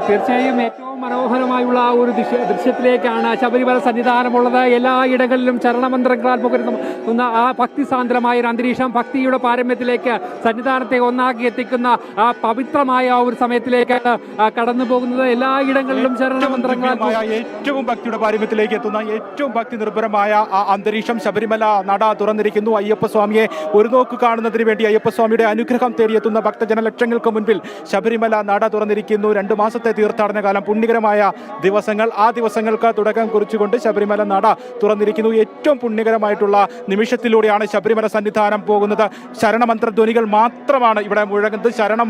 തീർച്ചയായും ഏറ്റവും മനോഹരമായുള്ള ഒരു ദൃശ്യത്തിലേക്കാണ് ശബരിമല സന്നിധാനമുള്ളത്. എല്ലായിടങ്ങളിലും ചരണമന്ത്രങ്ങളാൽ മുഖരുന്ന ആ ഭക്തിസാന്ദ്രമായ ഒരു അന്തരീക്ഷം, ഭക്തിയുടെ പാരമ്യത്തിലേക്ക് സന്നിധാനത്തെ ഒന്നാക്കി എത്തിക്കുന്ന ആ പവിത്രമായ ഒരു സമയത്തിലേക്ക് കടന്നു പോകുന്നത്. എല്ലായിടങ്ങളിലും ചരണമന്ത്രങ്ങളാൽ ഏറ്റവും ഭക്തിയുടെ പാരമ്യത്തിലേക്ക് എത്തുന്ന ഏറ്റവും ഭക്തി നിർഭരമായ ആ അന്തരീക്ഷം. ശബരിമല നട തുറന്നിരിക്കുന്നു. അയ്യപ്പസ്വാമിയെ ഒരു നോക്ക് കാണുന്നതിന് വേണ്ടി അയ്യപ്പസ്വാമിയുടെ അനുഗ്രഹം തേടിയെത്തുന്ന ഭക്തജന ലക്ഷങ്ങൾക്ക് മുൻപിൽ ശബരിമല നട തുറന്നിരിക്കുന്നു. 2 മാസത്തെ തീർത്ഥാടന കാലം, പുണ്യകരമായ ദിവസങ്ങൾ, ആ ദിവസങ്ങൾക്ക് തുടക്കം കുറിച്ചുകൊണ്ട് ശബരിമല നട തുറന്നിരിക്കുന്നു. ഏറ്റവും പുണ്യകരമായിട്ടുള്ള നിമിഷത്തിലൂടെയാണ് ശബരിമല സന്നിധാനം പോകുന്നത്. ശരണമന്ത്രധ്വനികൾ മാത്രമാണ് ഇവിടെ മുഴങ്ങുന്നത്. ശരണം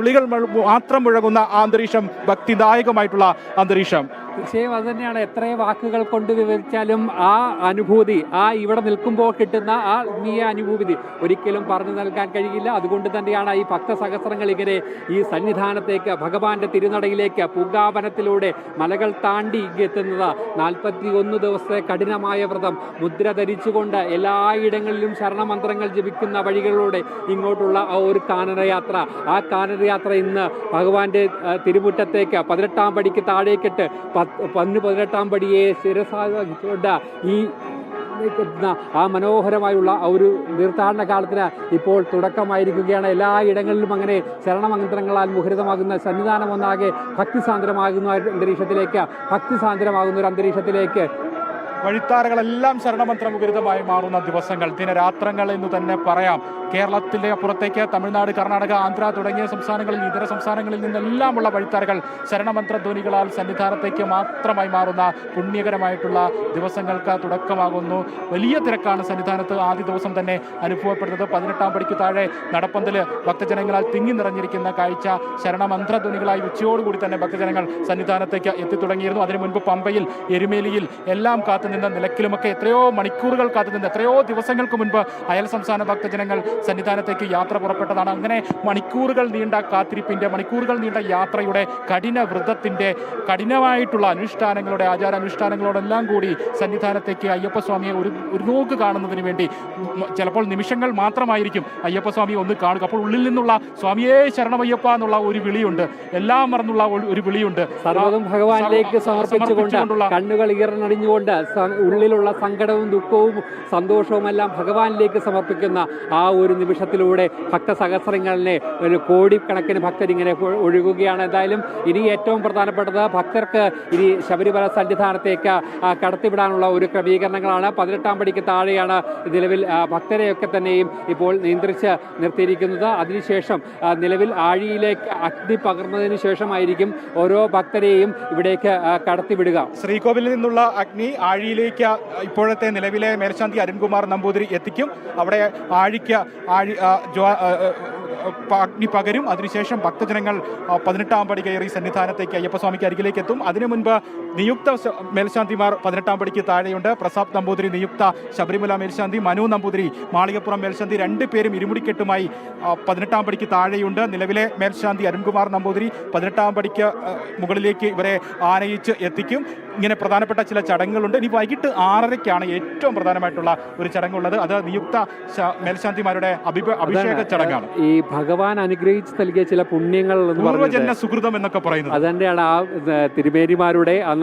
വിളികൾ മാത്രം മുഴങ്ങുന്ന ആ അന്തരീക്ഷം, ഭക്തിദായകമായിട്ടുള്ള അന്തരീക്ഷം. തീർച്ചയായും അത് തന്നെയാണ്. എത്ര വാക്കുകൾ കൊണ്ട് വിവരിച്ചാലും ആ അനുഭൂതി, ആ ഇവിടെ നിൽക്കുമ്പോൾ കിട്ടുന്ന ആ ആത്മീയ അനുഭൂതി ഒരിക്കലും പറഞ്ഞു നൽകാൻ കഴിയില്ല. അതുകൊണ്ട് തന്നെയാണ് ഈ ഭക്തസഹസ്രങ്ങൾ ഇങ്ങനെ ഈ സന്നിധാനത്തേക്ക്, ഭഗവാന്റെ തിരുനടയിലേക്ക് പൂങ്കാവനത്തിലൂടെ മലകൾ താണ്ടി എത്തുന്നത്. 41 ദിവസത്തെ കഠിനമായ വ്രതം മുദ്ര ധരിച്ചുകൊണ്ട് എല്ലായിടങ്ങളിലും ശരണമന്ത്രങ്ങൾ ജപിക്കുന്ന വഴികളിലൂടെ ഇങ്ങോട്ടുള്ള ആ ഒരു കാനനയാത്ര. ആ കാനനയാത്ര ഇന്ന് ഭഗവാന്റെ തിരുമുറ്റത്തേക്ക് 18-ാം പടിക്ക് താഴേക്കിട്ട് 18-ാം പടിയെ ശിരസാകൊണ്ട് ഈ ആ മനോഹരമായുള്ള ഒരു തീർത്ഥാടന കാലത്തിന് ഇപ്പോൾ തുടക്കമായിരിക്കുകയാണ്. എല്ലായിടങ്ങളിലും അങ്ങനെ ശരണമന്ത്രങ്ങളാൽ മുഖരിതമാകുന്ന സന്നിധാനം ഒന്നാകെ ഭക്തിസാന്ദ്രമാകുന്ന ഒരു അന്തരീക്ഷത്തിലേക്ക് വഴിത്താരകളെല്ലാം ശരണമന്ത്ര മുഖരിതമായി മാറുന്ന ദിവസങ്ങൾ, ദിനരാത്രങ്ങൾ എന്ന് തന്നെ പറയാം. കേരളത്തിൻ്റെ പുറത്തേക്ക് തമിഴ്നാട്, കർണാടക, ആന്ധ്ര തുടങ്ങിയ സംസ്ഥാനങ്ങളിൽ, ഇതര സംസ്ഥാനങ്ങളിൽ നിന്നെല്ലാമുള്ള വഴിത്താരകൾ ശരണമന്ത്രധ്വനികളാൽ സന്നിധാനത്തേക്ക് മാത്രമായി മാറുന്ന പുണ്യകരമായിട്ടുള്ള ദിവസങ്ങൾക്ക് തുടക്കമാകുന്നു. വലിയ തിരക്കാണ് സന്നിധാനത്ത് ആദ്യ ദിവസം തന്നെ അനുഭവപ്പെടുന്നത്. 18-ാം പടിക്ക് താഴെ നടപ്പന്തല് ഭക്തജനങ്ങളാൽ തിങ്ങി നിറഞ്ഞിരിക്കുന്ന കാഴ്ച. ശരണമന്ത്രധ്വനികളായി ഉച്ചയോടുകൂടി തന്നെ ഭക്തജനങ്ങൾ സന്നിധാനത്തേക്ക് എത്തിത്തുടങ്ങിയിരുന്നു. അതിനു മുൻപ് പമ്പയിൽ, എരുമേലിയിൽ എല്ലാം കാത്തുനിന്ന, നിലയ്ക്കലുമൊക്കെ എത്രയോ മണിക്കൂറുകൾ കാത്തുനിന്ന്, എത്രയോ ദിവസങ്ങൾക്ക് മുൻപ് അയൽ സംസ്ഥാന ഭക്തജനങ്ങൾ സന്നിധാനത്തേക്ക് യാത്ര പുറപ്പെട്ടതാണ്. അങ്ങനെ മണിക്കൂറുകൾ നീണ്ട കാത്തിരിപ്പിൻ്റെ, മണിക്കൂറുകൾ നീണ്ട യാത്രയുടെ, കഠിന വ്രതത്തിൻ്റെ, കഠിനമായിട്ടുള്ള അനുഷ്ഠാനങ്ങളുടെ, ആചാരാനുഷ്ഠാനങ്ങളോടെല്ലാം കൂടി സന്നിധാനത്തേക്ക് അയ്യപ്പസ്വാമിയെ ഒരു നോക്ക് കാണുന്നതിന് വേണ്ടി ചിലപ്പോൾ നിമിഷങ്ങൾ മാത്രമായിരിക്കും അയ്യപ്പസ്വാമിയെ ഒന്ന് കാണുക. അപ്പോൾ ഉള്ളിൽ നിന്നുള്ള സ്വാമിയേ ശരണമയ്യപ്പ എന്നുള്ള ഒരു വിളിയുണ്ട്, എല്ലാം മറന്നുള്ള ഒരു വിളിയുണ്ട്. സർവ്വതും ഭഗവാനിലേക്ക് സമർപ്പിച്ചുകൊണ്ടുള്ള കണ്ണുകൾ ഈറനടിഞ്ഞുകൊണ്ട് ഉള്ളിലുള്ള സങ്കടവും ദുഃഖവും സന്തോഷവുമെല്ലാം ഭഗവാനിലേക്ക് സമർപ്പിക്കുന്ന ആ ഒരു നിമിഷത്തിലൂടെ ഭക്തസഹസ്രങ്ങളിലെ ഒരു കോടിക്കണക്കിന് ഭക്തരിങ്ങനെ ഒഴുകുകയാണ്. എന്തായാലും ഇനി ഏറ്റവും പ്രധാനപ്പെട്ടത് ഭക്തർക്ക് ഇനി ശബരിമല സന്നിധാനത്തേക്ക് കടത്തിവിടാനുള്ള ഒരു ക്രമീകരണങ്ങളാണ്. 18-ാം പടിക്ക് താഴെയാണ് നിലവിൽ ഭക്തരെയൊക്കെ തന്നെയും ഇപ്പോൾ നിയന്ത്രിച്ച് നിർത്തിയിരിക്കുന്നത്. അതിനുശേഷം നിലവിൽ ആഴിയിലേക്ക് അഗ്നി പകർന്നതിന് ശേഷമായിരിക്കും ഓരോ ഭക്തരെയും ഇവിടേക്ക് കടത്തിവിടുക. ശ്രീകോവിലിൽ നിന്നുള്ള അഗ്നി ആഴിയിലേക്ക് ഇപ്പോഴത്തെ നിലവിലെ മേൽശാന്തി അരുൺകുമാർ നമ്പൂതിരി എത്തിക്കും. അവിടെ അഗ്നി പകരും. അതിനുശേഷം ഭക്തജനങ്ങൾ 18-ാം പടി കയറി സന്നിധാനത്തേക്ക് അയ്യപ്പസ്വാമിക്ക് അരികിലേക്ക് എത്തും. അതിനു മുൻപ് നിയുക്ത മേൽശാന്തിമാർ 18-ാം പടിക്ക് താഴെയുണ്ട്. പ്രസാദ് നമ്പൂതിരി നിയുക്ത ശബരിമല മേൽശാന്തി, മനു നമ്പൂതിരി മാളികപ്പുറം മേൽശാന്തി, 2 പേരും ഇരുമുടിക്കെട്ടുമായി 18-ാം പടിക്ക് താഴെയുണ്ട്. നിലവിലെ മേൽശാന്തി അരുൺകുമാർ നമ്പൂതിരി 18-ാം പടിക്ക് മുകളിലേക്ക് ഇവരെ ആനയിച്ച് എത്തിക്കും. ഇങ്ങനെ പ്രധാനപ്പെട്ട ചില ചടങ്ങുകളുണ്ട്. ഇനി വൈകിട്ട് 6:30-ക്കാണ് ഏറ്റവും പ്രധാനമായിട്ടുള്ള ഒരു ചടങ്ങുള്ളത്. അത് നിയുക്ത മേൽശാന്തിമാരുടെ അഭിഷേക ചടങ്ങാണ്. ഈ ഭഗവാൻ അനുഗ്രഹിച്ച് നൽകിയ ചില പുണ്യങ്ങൾ പൂർവ്വജന്മ സുകൃതം എന്നൊക്കെ പറയുന്നത് അതുതന്നെയാണ്. ആ തിരുമേനിമാരുടെ ആ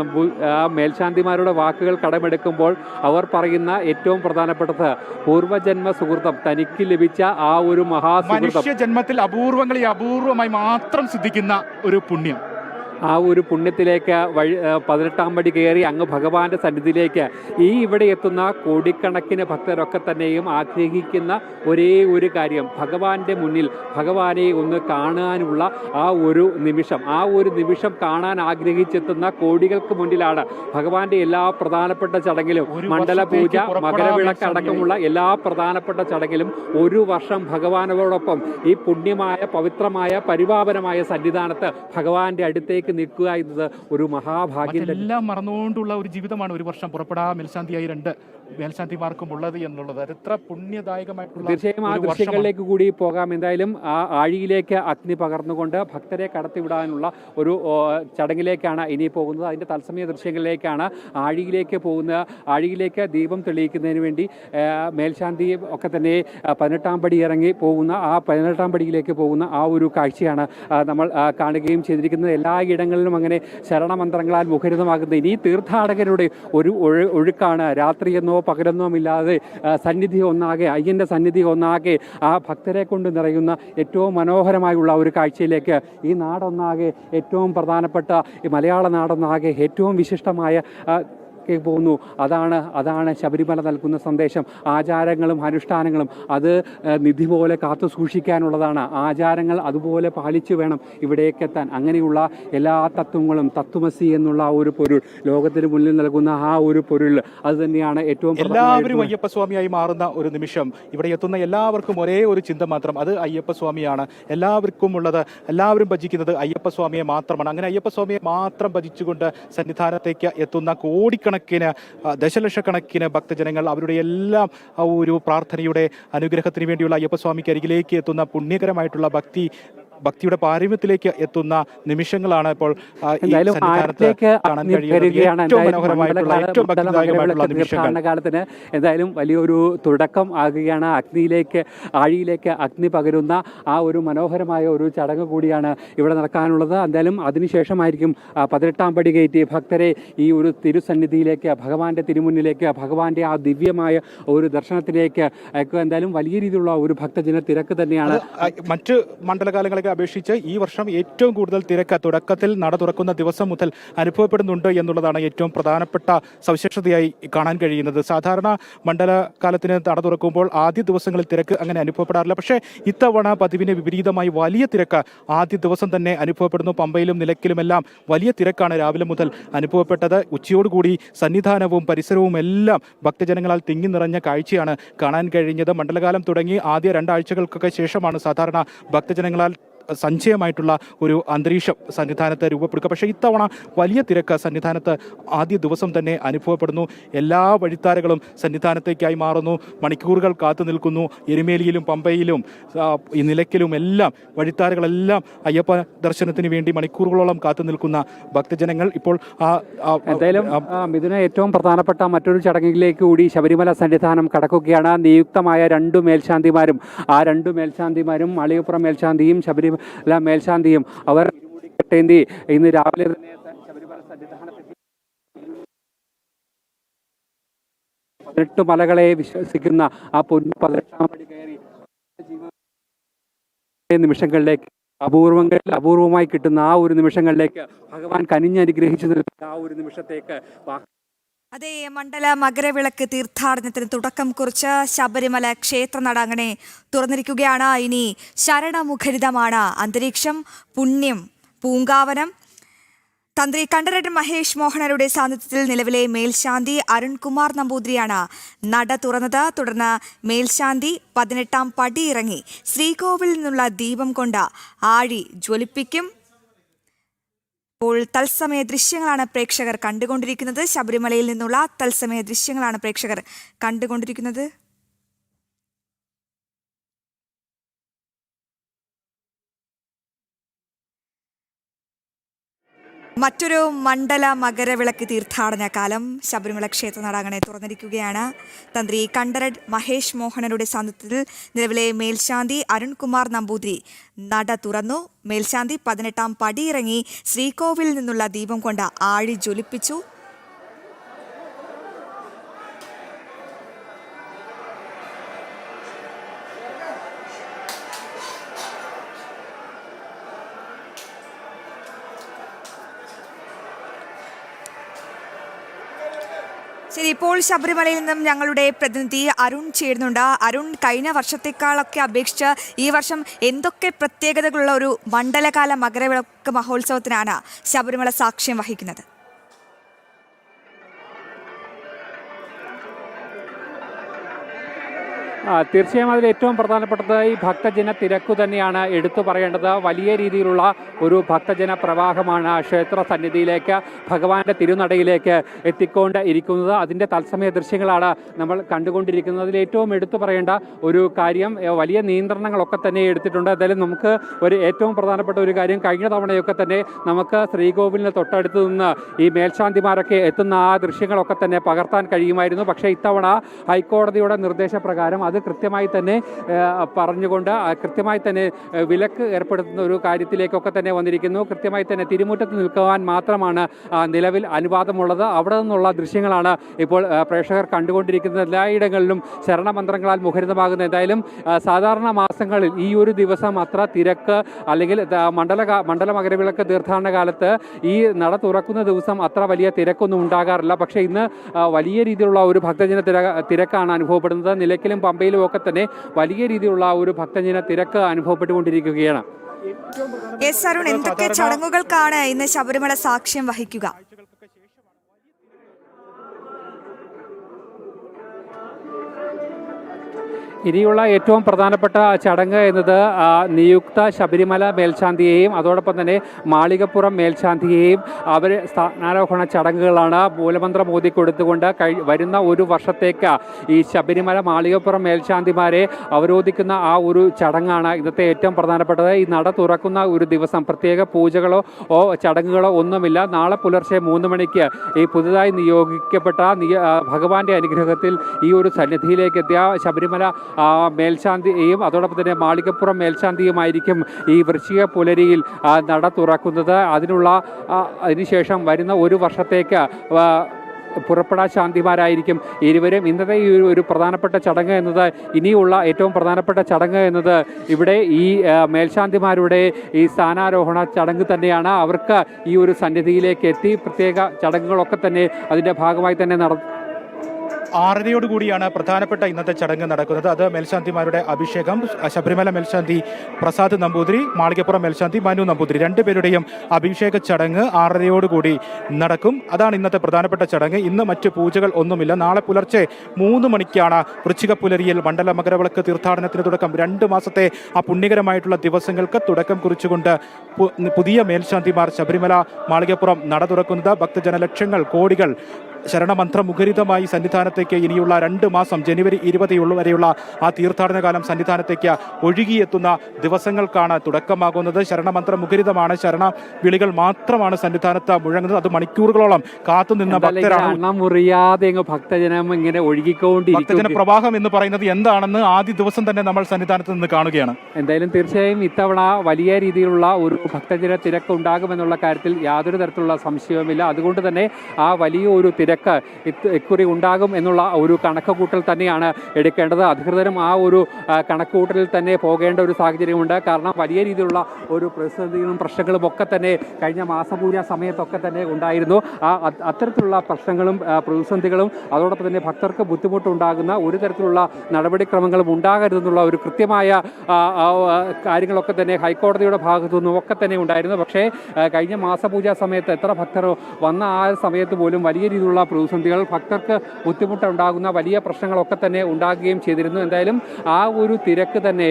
മേൽശാന്തിമാരുടെ വാക്കുകൾ കടമെടുക്കുമ്പോൾ അവർ പറയുന്ന ഏറ്റവും പ്രധാനപ്പെട്ടത് പൂർവ്വജന്മ സുഹൃതം, തനിക്ക് ലഭിച്ച ആ ഒരു മഹാസുഹൃതം, മനുഷ്യ ജന്മത്തിൽ അപൂർവമായി മാത്രം സിദ്ധിക്കുന്ന ഒരു പുണ്യം. ആ ഒരു പുണ്യത്തിലേക്ക് 18-ാം പടി കയറി അങ്ങ് ഭഗവാന്റെ സന്നിധിയിലേക്ക് ഈ ഇവിടെ എത്തുന്ന കോടിക്കണക്കിന് ഭക്തരൊക്കെ തന്നെയും ആഗ്രഹിക്കുന്ന ഒരേ ഒരു കാര്യം, ഭഗവാന്റെ മുന്നിൽ ഭഗവാനെ ഒന്ന് കാണാനുള്ള ആ ഒരു നിമിഷം കാണാൻ ആഗ്രഹിച്ചെത്തുന്ന കോടികൾക്ക് മുന്നിലാണ് ഭഗവാന്റെ എല്ലാ പ്രധാനപ്പെട്ട ചടങ്ങിലും, മണ്ഡലപൂജ, മകരവിളക്ക് അടക്കമുള്ള എല്ലാ പ്രധാനപ്പെട്ട ചടങ്ങിലും ഒരു വർഷം ഭഗവാനോടൊപ്പം ഈ പുണ്യമായ, പവിത്രമായ, പരിപാവനമായ സന്നിധാനത്ത് ഭഗവാന്റെ അടുത്തേക്ക് നിൽക്കുക എന്നത് ഒരു മഹാഭാഗ്യം. എല്ലാം മറന്നുകൊണ്ടുള്ള ഒരു ജീവിതമാണ് ഒരു വർഷം. പുറപ്പെടാ മേൽശാന്തിയായി 2 മേൽശാന്തിമാർക്കും ഉള്ളത് എന്നുള്ളത്. അത് എത്ര പുണ്യദായകമായിട്ടുള്ള തീർച്ചയായും ആ ഒരു വർഷമാണ്. ദൃശ്യങ്ങളിലേക്ക് കൂടി പോകാം. എന്തായാലും ആ ആഴിയിലേക്ക് അഗ്നി പകർന്നുകൊണ്ട് ഭക്തരെ കടത്തിവിടാനുള്ള ഒരു ചടങ്ങിലേക്കാണ് ഇനി പോകുന്നത്. അതിൻ്റെ തത്സമയ ദൃശ്യങ്ങളിലേക്കാണ് ആഴിയിലേക്ക് ദീപം തെളിയിക്കുന്നതിന് വേണ്ടി മേൽശാന്തി ഒക്കെ തന്നെ 18-ാം പടി ഇറങ്ങി പോകുന്ന ആ 18-ാം പടിയിലേക്ക് പോകുന്ന ആ ഒരു കാഴ്ചയാണ് നമ്മൾ കാണുകയും ചെയ്തിരിക്കുന്നത്. എല്ലായിടങ്ങളിലും അങ്ങനെ ശരണമന്ത്രങ്ങളാൽ മുഖരിതമാകുന്നത് ഇനി തീർത്ഥാടകരുടെ ഒരു ഒഴുക്കാണ്. രാത്രിയെന്നോ പകലെന്നോ ഇല്ലാതെ സന്നിധി ഒന്നാകെ, അയ്യൻ്റെ സന്നിധി ഒന്നാകെ ആ ഭക്തരെ കൊണ്ട് നിറയുന്ന ഏറ്റവും മനോഹരമായുള്ള ഒരു കാഴ്ചയിലേക്ക് ഈ നാടൊന്നാകെ, ഏറ്റവും പ്രധാനപ്പെട്ട ഈ മലയാള നാടൊന്നാകെ ഏറ്റവും വിശിഷ്ടമായ പോകുന്നു. അതാണ് ശബരിമല നൽകുന്ന സന്ദേശം. ആചാരങ്ങളും അനുഷ്ഠാനങ്ങളും അത് നിധി പോലെ കാത്തു സൂക്ഷിക്കാനുള്ളതാണ്. ആചാരങ്ങൾ അതുപോലെ പാലിച്ചു വേണം ഇവിടേക്കെത്താൻ. അങ്ങനെയുള്ള എല്ലാ തത്വങ്ങളും തത്വമസി എന്നുള്ള ഒരു പൊരുൾ, ലോകത്തിന് മുന്നിൽ നൽകുന്ന ആ ഒരു പൊരുൾ, അത് തന്നെയാണ് ഏറ്റവും എല്ലാവരും അയ്യപ്പസ്വാമിയായി മാറുന്ന ഒരു നിമിഷം. ഇവിടെ എത്തുന്ന എല്ലാവർക്കും ഒരേ ഒരു ചിന്ത മാത്രം, അത് അയ്യപ്പസ്വാമിയാണ്. എല്ലാവർക്കും ഉള്ളത്, എല്ലാവരും ഭജിക്കുന്നത് അയ്യപ്പസ്വാമിയെ മാത്രമാണ്. അങ്ങനെ അയ്യപ്പസ്വാമിയെ മാത്രം ഭജിച്ചുകൊണ്ട് സന്നിധാനത്തേക്ക് എത്തുന്ന കോടിക്കണക്കിന് ദശലക്ഷക്കണക്കിന് ഭക്തജനങ്ങൾ അവരുടെ എല്ലാം ഒരു പ്രാർത്ഥനയുടെ അനുഗ്രഹത്തിന് വേണ്ടിയുള്ള അയ്യപ്പസ്വാമിക്ക് അരികിലേക്ക് എത്തുന്ന പുണ്യകരമായിട്ടുള്ള ഭക്തിയുടെ പാരമ്യത്തിലേക്ക് എത്തുന്ന നിമിഷങ്ങളാണ് ഇപ്പോൾ കാണാൻ കാലത്തിന് എന്തായാലും വലിയൊരു തുടക്കം ആകുകയാണ്. ആഴിയിലേക്ക് അഗ്നി പകരുന്ന ആ ഒരു മനോഹരമായ ഒരു ചടങ്ങ് കൂടിയാണ് ഇവിടെ നടക്കാനുള്ളത്. എന്തായാലും അതിനുശേഷമായിരിക്കും 18-ാം പടി കയറ്റി ഭക്തരെ ഈ ഒരു തിരുസന്നിധിയിലേക്ക്, ഭഗവാന്റെ തിരുമുന്നിലേക്ക്, ഭഗവാന്റെ ആ ദിവ്യമായ ഒരു ദർശനത്തിലേക്ക് എന്തായാലും വലിയ രീതിയിലുള്ള ഒരു ഭക്തജന തിരക്ക് തന്നെയാണ്. മറ്റ് മണ്ഡലകാലങ്ങളെ അപേക്ഷിച്ച് ഈ വർഷം ഏറ്റവും കൂടുതൽ തിരക്ക് തുടക്കത്തിൽ നട തുറക്കുന്ന ദിവസം മുതൽ അനുഭവപ്പെടുന്നുണ്ട് എന്നുള്ളതാണ് ഏറ്റവും പ്രധാനപ്പെട്ട സവിശേഷതയായി കാണാൻ കഴിയുന്നത്. സാധാരണ മണ്ഡലകാലത്തിന് നട തുറക്കുമ്പോൾ ആദ്യ ദിവസങ്ങളിൽ തിരക്ക് അങ്ങനെ അനുഭവപ്പെടാറില്ല. പക്ഷേ ഇത്തവണ പതിവിന് വിപരീതമായി വലിയ തിരക്ക് ആദ്യ ദിവസം തന്നെ അനുഭവപ്പെടുന്നു. പമ്പയിലും നിലയ്ക്കലുമെല്ലാം വലിയ തിരക്കാണ് രാവിലെ മുതൽ അനുഭവപ്പെട്ടത്. ഉച്ചയോടുകൂടി സന്നിധാനവും പരിസരവും എല്ലാം ഭക്തജനങ്ങളാൽ തിങ്ങി നിറഞ്ഞ കാഴ്ചയാണ് കാണാൻ കഴിഞ്ഞത്. മണ്ഡലകാലം തുടങ്ങി ആദ്യ 2 ആഴ്ചകൾക്കൊക്കെ ശേഷമാണ് സാധാരണ ഭക്തജനങ്ങളാൽ സഞ്ചയമായിട്ടുള്ള ഒരു അന്തരീക്ഷം സന്നിധാനത്ത് രൂപപ്പെടുക. പക്ഷേ ഇത്തവണ വലിയ തിരക്ക് സന്നിധാനത്ത് ആദ്യ ദിവസം തന്നെ അനുഭവപ്പെടുന്നു. എല്ലാ വഴിത്താരകളും സന്നിധാനത്തേക്കായി മാറുന്നു. മണിക്കൂറുകൾ കാത്തു നിൽക്കുന്നു. എരുമേലിയിലും പമ്പയിലും ഈ നിലയ്ക്കലും എല്ലാം വഴിത്താരകളെല്ലാം അയ്യപ്പ ദർശനത്തിന് വേണ്ടി മണിക്കൂറുകളോളം കാത്തു നിൽക്കുന്ന ഭക്തജനങ്ങൾ ഇപ്പോൾ എന്തായാലും ഇതിന് ഏറ്റവും പ്രധാനപ്പെട്ട മറ്റൊരു ചടങ്ങിലേക്ക് കൂടി ശബരിമല സന്നിധാനം കടക്കുകയാണ്. നിയുക്തമായ 2 മേൽശാന്തിമാരും ആ 2 മേൽശാന്തിമാരും അളിയപ്പുറം മേൽശാന്തിയും ശബരിമല മേൽശാന്തിയും അവർ ഇന്ന് രാവിലെ തന്നെ ശബരിമല സന്നിധാനത്തെത്തി 18 മലകളെ വിശ്വസിക്കുന്ന ആ പൊന്നു 18-ാം പടി കയറി നിമിഷങ്ങളിലേക്ക്, അപൂർവമായി കിട്ടുന്ന ആ ഒരു നിമിഷങ്ങളിലേക്ക്, ഭഗവാൻ കനിഞ്ഞനുഗ്രഹിച്ചു നിൽക്കുന്ന ആ ഒരു നിമിഷത്തേക്ക് അതേ മണ്ഡല മകരവിളക്ക് തീർത്ഥാടനത്തിന് തുടക്കം കുറിച്ച് ശബരിമല ക്ഷേത്രനട അങ്ങനെ തുറന്നിരിക്കുകയാണ്. ഇനി ശരണമുഖരിതമാണ് അന്തരീക്ഷം, പുണ്യം പൂങ്കാവനം. തന്ത്രി കണ്ഠരര് മഹേഷ് മോഹനരുടെ സാന്നിധ്യത്തിൽ നിലവിലെ മേൽശാന്തി അരുൺകുമാർ നമ്പൂതിരിയാണ് നട തുറന്നത്. തുടർന്ന് മേൽശാന്തി 18-ാം പടി ഇറങ്ങി ശ്രീകോവിലിൽ നിന്നുള്ള ദീപം കൊണ്ട് ആഴി ജ്വലിപ്പിക്കും. ഇപ്പോൾ തത്സമയ ദൃശ്യങ്ങളാണ് പ്രേക്ഷകർ കണ്ടുകൊണ്ടിരിക്കുന്നത്. ശബരിമലയിൽ നിന്നുള്ള തത്സമയ ദൃശ്യങ്ങളാണ് പ്രേക്ഷകർ കണ്ടുകൊണ്ടിരിക്കുന്നത്. മറ്റൊരു മണ്ഡല മകരവിളക്ക് തീർത്ഥാടന കാലം ശബരിമല ക്ഷേത്രനട അങ്ങനെ തുറന്നിരിക്കുകയാണ്. തന്ത്രി കണ്ഠരര് മഹേഷ് മോഹനരുടെ സാന്നിധ്യത്തിൽ നിലവിലെ മേൽശാന്തി അരുൺകുമാർ നമ്പൂതിരി നട തുറന്നു. മേൽശാന്തി 18-ാം പടി ഇറങ്ങി ശ്രീകോവിലിൽ നിന്നുള്ള ദീപം കൊണ്ട് ആഴി ജ്വലിപ്പിച്ചു. ശരി, ഇപ്പോൾ ശബരിമലയിൽ നിന്നും ഞങ്ങളുടെ പ്രതിനിധി അരുൺ ചേരുന്നുണ്ട്. അരുൺ, കഴിഞ്ഞ വർഷത്തേക്കാളൊക്കെ അപേക്ഷിച്ച് ഈ വർഷം എന്തൊക്കെ പ്രത്യേകതകളുള്ള ഒരു മണ്ഡലകാല മകരവിളക്ക് മഹോത്സവത്തിനാണ് ശബരിമല സാക്ഷ്യം വഹിക്കുന്നത്? തീർച്ചയായും അതിൽ ഏറ്റവും പ്രധാനപ്പെട്ടത് ഈ ഭക്തജന തിരക്കു തന്നെയാണ് എടുത്തു പറയേണ്ടത്. വലിയ രീതിയിലുള്ള ഒരു ഭക്തജന പ്രവാഹമാണ് ക്ഷേത്ര സന്നിധിയിലേക്ക്, ഭഗവാന്റെ തിരുനടയിലേക്ക് എത്തിക്കൊണ്ട് ഇരിക്കുന്നത്. അതിൻ്റെ തത്സമയ ദൃശ്യങ്ങളാണ് നമ്മൾ കണ്ടുകൊണ്ടിരിക്കുന്നത്. അതിൽ ഏറ്റവും എടുത്തു പറയേണ്ട ഒരു കാര്യം, വലിയ നിയന്ത്രണങ്ങളൊക്കെ തന്നെ എടുത്തിട്ടുണ്ട്. എന്തായാലും നമുക്ക് ഏറ്റവും പ്രധാനപ്പെട്ട ഒരു കാര്യം, കഴിഞ്ഞ തവണയൊക്കെ തന്നെ നമുക്ക് ശ്രീകോവിലിന് തൊട്ടടുത്ത് നിന്ന് ഈ മേൽശാന്തിമാരൊക്കെ എത്തുന്ന ആ ദൃശ്യങ്ങളൊക്കെ തന്നെ പകർത്താൻ കഴിയുമായിരുന്നു. പക്ഷേ ഇത്തവണ ഹൈക്കോടതിയുടെ നിർദ്ദേശപ്രകാരം അത് കൃത്യമായി തന്നെ പറഞ്ഞുകൊണ്ട് കൃത്യമായി തന്നെ വിലക്ക് ഏർപ്പെടുത്തുന്ന ഒരു കാര്യത്തിലേക്കൊക്കെ തന്നെ വന്നിരിക്കുന്നു. കൃത്യമായി തന്നെ തിരുമുറ്റത്ത് നിൽക്കുവാൻ മാത്രമാണ് നിലവിൽ അനുവാദമുള്ളത്. അവിടെ നിന്നുള്ള ദൃശ്യങ്ങളാണ് ഇപ്പോൾ പ്രേക്ഷകർ കണ്ടുകൊണ്ടിരിക്കുന്നത്. എല്ലായിടങ്ങളിലും ശരണമന്ത്രങ്ങളാൽ മുഖരിതമാകുന്ന, എന്തായാലും സാധാരണ മാസങ്ങളിൽ ഈ ഒരു ദിവസം അത്ര തിരക്ക് അല്ലെങ്കിൽ മണ്ഡല മകരവിളക്ക് തീർത്ഥാടന കാലത്ത് ഈ നട തുറക്കുന്ന ദിവസം അത്ര വലിയ തിരക്കൊന്നും ഉണ്ടാകാറില്ല. പക്ഷേ ഇന്ന് വലിയ രീതിയിലുള്ള ഒരു ഭക്തജന തിരക്കാണ് അനുഭവപ്പെടുന്നത്. നിലയ്ക്കലും പമ്പയിലും ഒക്കെ തന്നെ വലിയ രീതിയിലുള്ള ഒരു ഭക്തജന തിരക്ക് അനുഭവപ്പെട്ടുകൊണ്ടിരിക്കുകയാണ്. എസ് അരുൺ, എന്തൊക്കെ ചടങ്ങുകൾക്കാണ് ഇന്ന് ശബരിമല സാക്ഷ്യം വഹിക്കുക? ഇനിയുള്ള ഏറ്റവും പ്രധാനപ്പെട്ട ചടങ്ങ് എന്നത് നിയുക്ത ശബരിമല മേൽശാന്തിയെയും അതോടൊപ്പം തന്നെ മാളികപ്പുറം മേൽശാന്തിയെയും അവർ സ്ഥാനാരോഹണ ചടങ്ങുകളാണ്. മൂലമന്ത്രം ഓതിക്കൊടുത്തുകൊണ്ട് വരുന്ന ഒരു വർഷത്തേക്ക് ഈ ശബരിമല മാളികപ്പുറം മേൽശാന്തിമാരെ അവരോധിക്കുന്ന ആ ഒരു ചടങ്ങാണ് ഇന്നത്തെ ഏറ്റവും പ്രധാനപ്പെട്ടത്. ഈ നട തുറക്കുന്ന ഒരു ദിവസം പ്രത്യേക പൂജകളോ ചടങ്ങുകളോ ഒന്നുമില്ല. നാളെ പുലർച്ചെ 3 മണിക്ക് ഈ പുതുതായി നിയോഗിക്കപ്പെട്ട ഭഗവാന്റെ അനുഗ്രഹത്തിൽ ഈ ഒരു സന്നിധിയിലേക്ക് എത്തിയ ശബരിമല മേൽശാന്തിയും അതോടൊപ്പം തന്നെ മാളികപ്പുറം മേൽശാന്തിയുമായിരിക്കും ഈ വൃശ്ചിക പുലരിയിൽ നട തുറക്കുന്നത്. അതിനുശേഷം വരുന്ന ഒരു വർഷത്തേക്ക് പുറപ്പെടാ ശാന്തിമാരായിരിക്കും ഇരുവരും. ഇന്നത്തെ ഈ ഒരു പ്രധാനപ്പെട്ട ചടങ്ങ് എന്നത്, ഇനിയുള്ള ഏറ്റവും പ്രധാനപ്പെട്ട ചടങ്ങ് എന്നത് ഇവിടെ ഈ മേൽശാന്തിമാരുടെ ഈ സ്ഥാനാരോഹണ ചടങ്ങ് തന്നെയാണ്. അവർക്ക് ഈ ഒരു സന്നിധിയിലേക്ക് എത്തി പ്രത്യേക ചടങ്ങുകളൊക്കെ തന്നെ അതിൻ്റെ ഭാഗമായി തന്നെ 6:30 പ്രധാനപ്പെട്ട ഇന്നത്തെ ചടങ്ങ് നടക്കുന്നത്. അത് മേൽശാന്തിമാരുടെ അഭിഷേകം. ശബരിമല മേൽശാന്തി പ്രസാദ് നമ്പൂതിരി, മാളികപ്പുറം മേൽശാന്തി മനു നമ്പൂതിരി, രണ്ടുപേരുടെയും അഭിഷേക ചടങ്ങ് 6:30 നടക്കും. അതാണ് ഇന്നത്തെ പ്രധാനപ്പെട്ട ചടങ്ങ്. ഇന്ന് മറ്റ് പൂജകൾ ഒന്നുമില്ല. നാളെ പുലർച്ചെ 3 മണിക്കാണ് വൃശ്ചിക പുലരിയിൽ മണ്ഡല മകരവിളക്ക് തീർത്ഥാടനത്തിന് തുടക്കം. 2 മാസത്തെ ആ പുണ്യകരമായിട്ടുള്ള ദിവസങ്ങൾക്ക് തുടക്കം കുറിച്ചുകൊണ്ട് പുതിയ മേൽശാന്തിമാർ ശബരിമല മാളികപ്പുറം നട തുറക്കുന്നത്. ഭക്തജനലക്ഷങ്ങൾ, കോടികൾ ശരണമന്ത്രമുഖരിതമായി സന്നിധാനത്തേക്ക് ഇനിയുള്ള 2 മാസം ജനുവരി 20 വരെയുള്ള ആ തീർത്ഥാടന കാലം സന്നിധാനത്തേക്ക് ഒഴുകിയെത്തുന്ന ദിവസങ്ങൾക്കാണ് തുടക്കമാകുന്നത്. ശരണമന്ത്രമുഖരിതമാണ്. ശരണ വിളികൾ മാത്രമാണ് സന്നിധാനത്ത് മുഴങ്ങുന്നത്. അത് മണിക്കൂറുകളോളം കാത്തുനിന്ന ഭക്തജനം ഇങ്ങനെ ഒഴുകിക്കൊണ്ടിരിക്കും. ഭക്തജന പ്രവാഹം എന്ന് പറയുന്നത് എന്താണെന്ന് ആദ്യ ദിവസം തന്നെ നമ്മൾ സന്നിധാനത്ത് നിന്ന് കാണുകയാണ്. എന്തായാലും തീർച്ചയായും ഇത്തവണ വലിയ രീതിയിലുള്ള ഒരു ഭക്തജന തിരക്ക് ഉണ്ടാകുമെന്നുള്ള കാര്യത്തിൽ യാതൊരു തരത്തിലുള്ള സംശയവുമില്ല. അതുകൊണ്ട് തന്നെ ആ വലിയ ഒരു തിരക്ക് ഇക്കുറി ഉണ്ടാകും എന്നുള്ള ഒരു കണക്കുകൂട്ടൽ തന്നെയാണ് എടുക്കേണ്ടത്. അധികൃതരും ആ ഒരു കണക്കുകൂട്ടലിൽ തന്നെ പോകേണ്ട ഒരു സാഹചര്യമുണ്ട്. കാരണം വലിയ രീതിയിലുള്ള ഒരു പ്രതിസന്ധികളും പ്രശ്നങ്ങളും ഒക്കെ തന്നെ കഴിഞ്ഞ മാസപൂജ സമയത്തൊക്കെ തന്നെ ഉണ്ടായിരുന്നു. അത്തരത്തിലുള്ള പ്രശ്നങ്ങളും പ്രതിസന്ധികളും അതോടൊപ്പം തന്നെ ഭക്തർക്ക് ബുദ്ധിമുട്ടുണ്ടാകുന്ന ഒരു തരത്തിലുള്ള നടപടിക്രമങ്ങളും ഉണ്ടാകരുതെന്നുള്ള ഒരു കൃത്യമായ കാര്യങ്ങളൊക്കെ തന്നെ ഹൈക്കോടതിയുടെ ഭാഗത്തു നിന്നും ഒക്കെ തന്നെ ഉണ്ടായിരുന്നു. പക്ഷേ കഴിഞ്ഞ മാസപൂജ സമയത്ത് എത്ര ഭക്തർ വന്ന ആ സമയത്ത് പോലും വലിയ രീതിയിലുള്ള പ്രതിസന്ധികൾ, ഭക്തർക്ക് ബുദ്ധിമുട്ടുണ്ടാകുന്ന വലിയ പ്രശ്നങ്ങളൊക്കെ തന്നെ ഉണ്ടാകുകയും ചെയ്തിരുന്നു. എന്തായാലും ആ ഒരു തിരക്ക് തന്നെ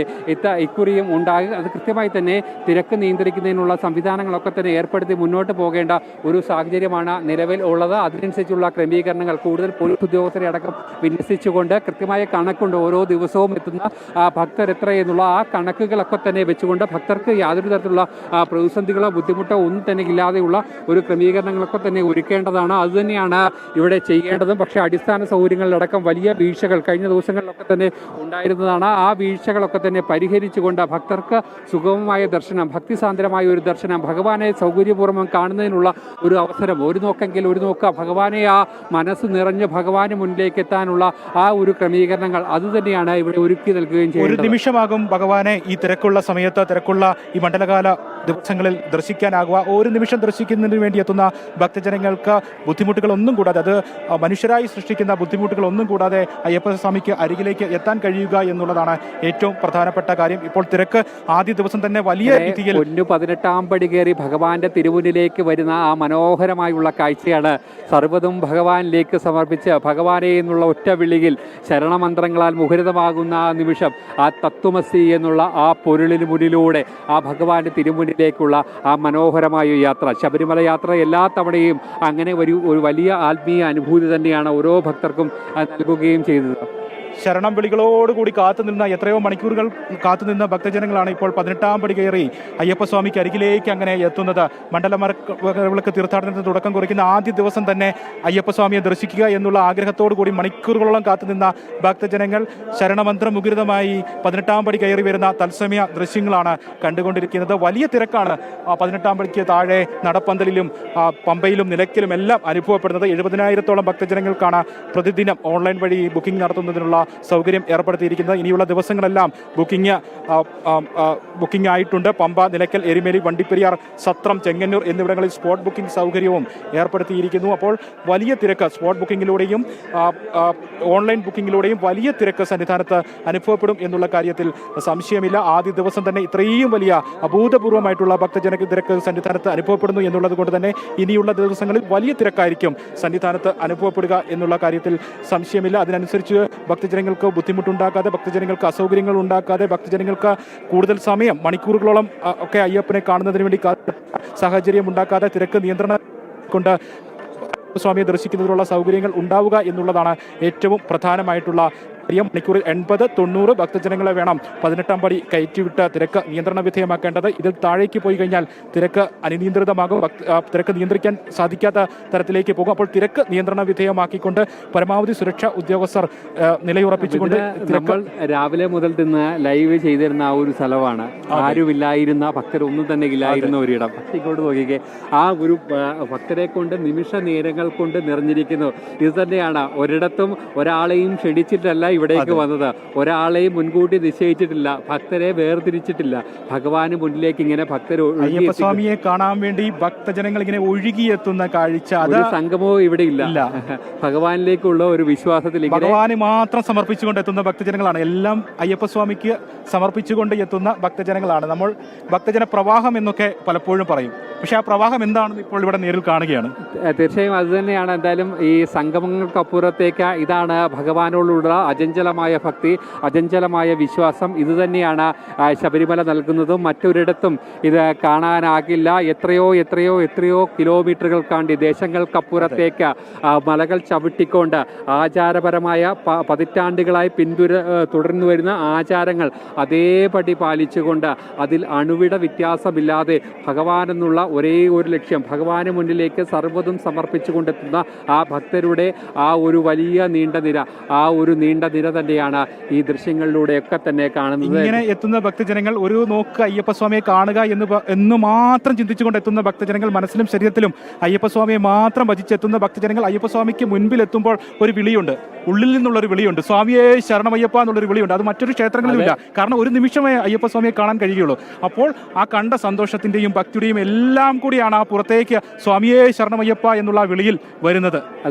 ഇക്കുറിയും ഉണ്ടാകും. അത് കൃത്യമായി തന്നെ തിരക്ക് നിയന്ത്രിക്കുന്നതിനുള്ള സംവിധാനങ്ങളൊക്കെ തന്നെ ഏർപ്പെടുത്തി മുന്നോട്ട് പോകേണ്ട ഒരു സാഹചര്യമാണ് നിലവിൽ ഉള്ളത്. അതിനനുസരിച്ചുള്ള ക്രമീകരണങ്ങൾ കൂടുതൽ പോലീസ് ഉദ്യോഗസ്ഥരെ അടക്കം വിന്യസിച്ചുകൊണ്ട് കൃത്യമായ കണക്കുണ്ട്. ഓരോ ദിവസവും എത്തുന്ന ഭക്തർ എത്രയെന്നുള്ള ആ കണക്കുകളൊക്കെ തന്നെ വെച്ചുകൊണ്ട് ഭക്തർക്ക് യാതൊരു തരത്തിലുള്ള പ്രതിസന്ധികളോ ബുദ്ധിമുട്ടോ ഒന്നും തന്നെ ഇല്ലാതെയുള്ള ഒരു ക്രമീകരണങ്ങളൊക്കെ തന്നെ ഒരുക്കേണ്ടതാണ്. അതുതന്നെയാണ് ഇവിടെ ചെയ്യേണ്ടതും. പക്ഷേ അടിസ്ഥാന സൗകര്യങ്ങളിലടക്കം വലിയ വീഴ്ചകൾ കഴിഞ്ഞ ദിവസങ്ങളിലൊക്കെ തന്നെ ഉണ്ടായിരുന്നതാണ്. ആ വീഴ്ചകളൊക്കെ തന്നെ പരിഹരിച്ചുകൊണ്ട് ഭക്തർക്ക് സുഗമമായ ദർശനം, ഭക്തിസാന്ദ്രമായ ഒരു ദർശനം, ഭഗവാനെ സൗകര്യപൂർവ്വം കാണുന്നതിനുള്ള ഒരു അവസരം, ഒരു നോക്കെങ്കിൽ ഒരു നോക്കുക, ഭഗവാനെ ആ മനസ്സ് നിറഞ്ഞ് ഭഗവാന് മുന്നിലേക്ക് എത്താനുള്ള ആ ഒരു ക്രമീകരണങ്ങൾ അതുതന്നെയാണ് ഇവിടെ ഒരുക്കി നൽകുകയും ചെയ്യുന്നത്. ഒരു നിമിഷമാകും ഭഗവാനെ ഈ തിരക്കുള്ള സമയത്ത്, തിരക്കുള്ള ഈ മണ്ഡലകാല ദിവസങ്ങളിൽ ദർശിക്കാനാകുക. ഒരു നിമിഷം ദർശിക്കുന്നതിന് വേണ്ടി എത്തുന്ന ഭക്തജനങ്ങൾക്ക് ബുദ്ധിമുട്ടുകളൊന്നും കൂടാതെ, അത് മനുഷ്യരായി സൃഷ്ടിക്കുന്ന ബുദ്ധിമുട്ടുകളൊന്നും കൂടാതെ അയ്യപ്പസ്വാമിക്ക് അരികിലേക്ക് എത്താൻ കഴിയുക എന്നുള്ളതാണ് ഏറ്റവും പ്രധാനപ്പെട്ട കാര്യം. ഇപ്പോൾ തിരക്ക് ആദ്യ ദിവസം തന്നെ വലിയ രീതിയിൽ 18-ാം പടി കയറി ഭഗവാന്റെ തിരുമുന്നിലേക്ക് വരുന്ന ആ മനോഹരമായുള്ള കാഴ്ചയാണ്. സർവ്വതും ഭഗവാനിലേക്ക് സമർപ്പിച്ച് ഭഗവാനെ എന്നുള്ള ഒറ്റ വിളിയിൽ ശരണമന്ത്രങ്ങളാൽ മുഖരിതമാകുന്ന ആ നിമിഷം, ആ തത്വമസി എന്നുള്ള ആ പൊരുളിന് മുന്നിലൂടെ ആ ഭഗവാന്റെ തിരുമുന്നിലേക്കുള്ള ആ മനോഹരമായ യാത്ര, ശബരിമല യാത്ര എല്ലാ തവണയും അങ്ങനെ ഒരു വലിയ ആത്മീയ അനുഭൂതി തന്നെയാണ് ഓരോ ഭക്തർക്കും നൽകുകയും ചെയ്തത്. ശരണം വിളികളോടുകൂടി കാത്തുനിന്ന, എത്രയോ മണിക്കൂറുകൾ കാത്തുനിന്ന ഭക്തജനങ്ങളാണ് ഇപ്പോൾ 18-ാം പടി കയറി അയ്യപ്പസ്വാമിക്ക് അരികിലേക്ക് അങ്ങനെ എത്തുന്നത്. മണ്ഡലമകരവിളക്ക് തീർത്ഥാടനത്തിന് തുടക്കം കുറിക്കുന്ന ആദ്യ ദിവസം തന്നെ അയ്യപ്പസ്വാമിയെ ദർശിക്കുക എന്നുള്ള ആഗ്രഹത്തോടു കൂടി മണിക്കൂറുകളോളം കാത്തുനിന്ന ഭക്തജനങ്ങൾ ശരണമന്ത്രം മുഖരിതമായി 18-ാം പടി കയറി വരുന്ന തത്സമയ ദൃശ്യങ്ങളാണ് കണ്ടുകൊണ്ടിരിക്കുന്നത്. വലിയ തിരക്കാണ് 18-ാം പടിക്ക് താഴെ നടപ്പന്തലിലും പമ്പയിലും നിലയ്ക്കലും എല്ലാം അനുഭവപ്പെടുന്നത്. 70,000-ഓളം ഭക്തജനങ്ങൾക്കാണ് പ്രതിദിനം ഓൺലൈൻ വഴി ബുക്കിംഗ് നടത്തുന്നതിനുള്ള സൗകര്യം ഏർപ്പെടുത്തിയിരിക്കുന്നത്. ഇനിയുള്ള ദിവസങ്ങളെല്ലാം ബുക്കിംഗ് ആയിട്ടുണ്ട്. പമ്പ, നിലയ്ക്കൽ, എരുമേലി, വണ്ടിപ്പെരിയാർ, സത്രം, ചെങ്ങന്നൂർ എന്നിവിടങ്ങളിൽ സ്പോട്ട് ബുക്കിംഗ് സൗകര്യവും ഏർപ്പെടുത്തിയിരിക്കുന്നു. അപ്പോൾ വലിയ തിരക്ക് സ്പോട്ട് ബുക്കിങ്ങിലൂടെയും ഓൺലൈൻ ബുക്കിങ്ങിലൂടെയും വലിയ തിരക്ക് സന്നിധാനത്ത് അനുഭവപ്പെടും എന്നുള്ള കാര്യത്തിൽ സംശയമില്ല. ആദ്യ ദിവസം തന്നെ ഇത്രയും വലിയ അഭൂതപൂർവമായിട്ടുള്ള ഭക്തജന തിരക്ക് സന്നിധാനത്ത് അനുഭവപ്പെടുന്നു എന്നുള്ളത് കൊണ്ട് തന്നെ ഇനിയുള്ള ദിവസങ്ങളിൽ വലിയ തിരക്കായിരിക്കും സന്നിധാനത്ത് അനുഭവപ്പെടുക എന്നുള്ള കാര്യത്തിൽ സംശയമില്ല. അതിനനുസരിച്ച് ഭക്തജനങ്ങൾക്ക് ബുദ്ധിമുട്ടുണ്ടാക്കാതെ, ഭക്തജനങ്ങൾക്ക് അസൗകര്യങ്ങൾ ഉണ്ടാക്കാതെ, ഭക്തജനങ്ങൾക്ക് കൂടുതൽ സമയം മണിക്കൂറുകളോളം ഒക്കെ അയ്യപ്പനെ കാണുന്നതിന് വേണ്ടി സാഹചര്യം ഉണ്ടാക്കാതെ തിരക്ക് നിയന്ത്രണം കൊണ്ട് സ്വാമിയെ ദർശിക്കുന്നതിനുള്ള സൗകര്യങ്ങൾ ഉണ്ടാവുക എന്നുള്ളതാണ് ഏറ്റവും പ്രധാനമായിട്ടുള്ള മണിക്കൂറിൽ 80-90 ഭക്തജനങ്ങളെ വേണം 18-ാം പടി കയറ്റിവിട്ട് തിരക്ക് നിയന്ത്രണ വിധേയമാക്കേണ്ടത്. ഇതിൽ താഴേക്ക് പോയി കഴിഞ്ഞാൽ തിരക്ക് അനിയന്ത്രിതമാകും, തിരക്ക് നിയന്ത്രിക്കാൻ സാധിക്കാത്ത തരത്തിലേക്ക് പോകും. അപ്പോൾ തിരക്ക് നിയന്ത്രണ വിധേയമാക്കിക്കൊണ്ട് പരമാവധി സുരക്ഷാ ഉദ്യോഗസ്ഥർ നിലയുറപ്പിച്ചുകൊണ്ട് നമ്മൾ രാവിലെ മുതൽ നിന്ന് ലൈവ് ചെയ്തിരുന്ന ആ ഒരു സ്ഥലമാണ്. ആരുമില്ലായിരുന്ന, ഭക്തരൊന്നും തന്നെ ഇല്ലായിരുന്ന ഒരിടം. പക്ഷേ ഇങ്ങോട്ട് നോക്കിക്കേ, ആ ഒരു ഭക്തരെ കൊണ്ട് നിമിഷ നേരങ്ങൾ കൊണ്ട് നിറഞ്ഞിരിക്കുന്നു. ഇത് തന്നെയാണ്, ഒരിടത്തും ഒരാളെയും ക്ഷണിച്ചിട്ടല്ല ഇവിടേക്ക് വന്നത്, ഒരാളെയും മുൻകൂട്ടി നിശ്ചയിച്ചിട്ടില്ല, ഭക്തരെ വേർതിരിച്ചിട്ടില്ല. ഭഗവാന് മുന്നിലേക്ക് ഇങ്ങനെ ഭക്തർ അയ്യപ്പസ്വാമിയെ കാണാൻ വേണ്ടി ഭക്തജനങ്ങൾ ഇങ്ങനെ ഒഴുകിയെത്തുന്ന കാഴ്ച, അത് സംഗമവും ഇവിടെ ഇല്ല. ഭഗവാനിലേക്കുള്ള ഒരു വിശ്വാസത്തിൽ ഭഗവാന് മാത്രം സമർപ്പിച്ചുകൊണ്ട് എത്തുന്ന ഭക്തജനങ്ങളാണ്. എല്ലാം അയ്യപ്പസ്വാമിക്ക് സമർപ്പിച്ചുകൊണ്ട് എത്തുന്ന ഭക്തജനങ്ങളാണ്. നമ്മൾ ഭക്തജന പ്രവാഹം എന്നൊക്കെ പലപ്പോഴും പറയും, പക്ഷെ ആ പ്രവാഹം എന്താണെന്ന് ഇപ്പോൾ ഇവിടെ നേരിൽ കാണുകയാണ്. തീർച്ചയായും അത് തന്നെയാണ്. എന്തായാലും ഈ സംഗമങ്ങൾക്കപ്പുറത്തേക്ക് ഇതാണ് ഭഗവാനോടുള്ള അചഞ്ചലമായ ഭക്തി, അചഞ്ചലമായ വിശ്വാസം. ഇത് തന്നെയാണ് ശബരിമല നൽകുന്നതും. മറ്റൊരിടത്തും ഇത് കാണാനാകില്ല. എത്രയോ എത്രയോ എത്രയോ കിലോമീറ്ററുകൾ കാണ്ടി ദേശങ്ങൾക്കപ്പുറത്തേക്ക് മലകൾ ചവിട്ടിക്കൊണ്ട് ആചാരപരമായ പതിറ്റാണ്ടുകളായി തുടർന്നു വരുന്ന ആചാരങ്ങൾ അതേപടി പാലിച്ചുകൊണ്ട് അതിൽ അണുവിട വ്യത്യാസമില്ലാതെ ഭഗവാനെന്നുള്ള ഒരേ ഒരു ലക്ഷ്യം, ഭഗവാന് മുന്നിലേക്ക് സർവ്വതും സമർപ്പിച്ചുകൊണ്ടെത്തുന്ന ആ ഭക്തരുടെ ആ ഒരു വലിയ നീണ്ട നിര തന്നെയാണ് ഈ ദൃശ്യങ്ങളിലൂടെയൊക്കെ തന്നെ കാണുന്നത്. ഇങ്ങനെ എത്തുന്ന ഭക്തജനങ്ങൾ ഒരു നോക്ക് അയ്യപ്പസ്വാമിയെ കാണുക എന്ന് മാത്രം ചിന്തിച്ചുകൊണ്ട് എത്തുന്ന ഭക്തജനങ്ങൾ, മനസ്സിലും ശരീരത്തിലും അയ്യപ്പസ്വാമിയെ മാത്രം ഭജിച്ചെത്തുന്ന ഭക്തജനങ്ങൾ, അയ്യപ്പസ്വാമിക്ക് മുൻപിൽ എത്തുമ്പോൾ ഒരു വിളിയുണ്ട്, ഉള്ളിൽ നിന്നുള്ളൊരു വിളിയുണ്ട്, സ്വാമിയെ ശരണമയ്യപ്പ എന്നുള്ളൊരു വിളിയുണ്ട്. അത് മറ്റൊരു ക്ഷേത്രങ്ങളിലും ഇല്ല. കാരണം ഒരു നിമിഷമേ അയ്യപ്പസ്വാമിയെ കാണാൻ കഴിയുള്ളൂ. അപ്പോൾ ആ കണ്ട സന്തോഷത്തിന്റെയും ഭക്തിയുടെയും എല്ലാം കൂടിയാണ് ആ പുറത്തേക്ക് സ്വാമിയെ ശരണമയ്യപ്പ എന്നുള്ള വിളിയിൽ വരുന്നത്.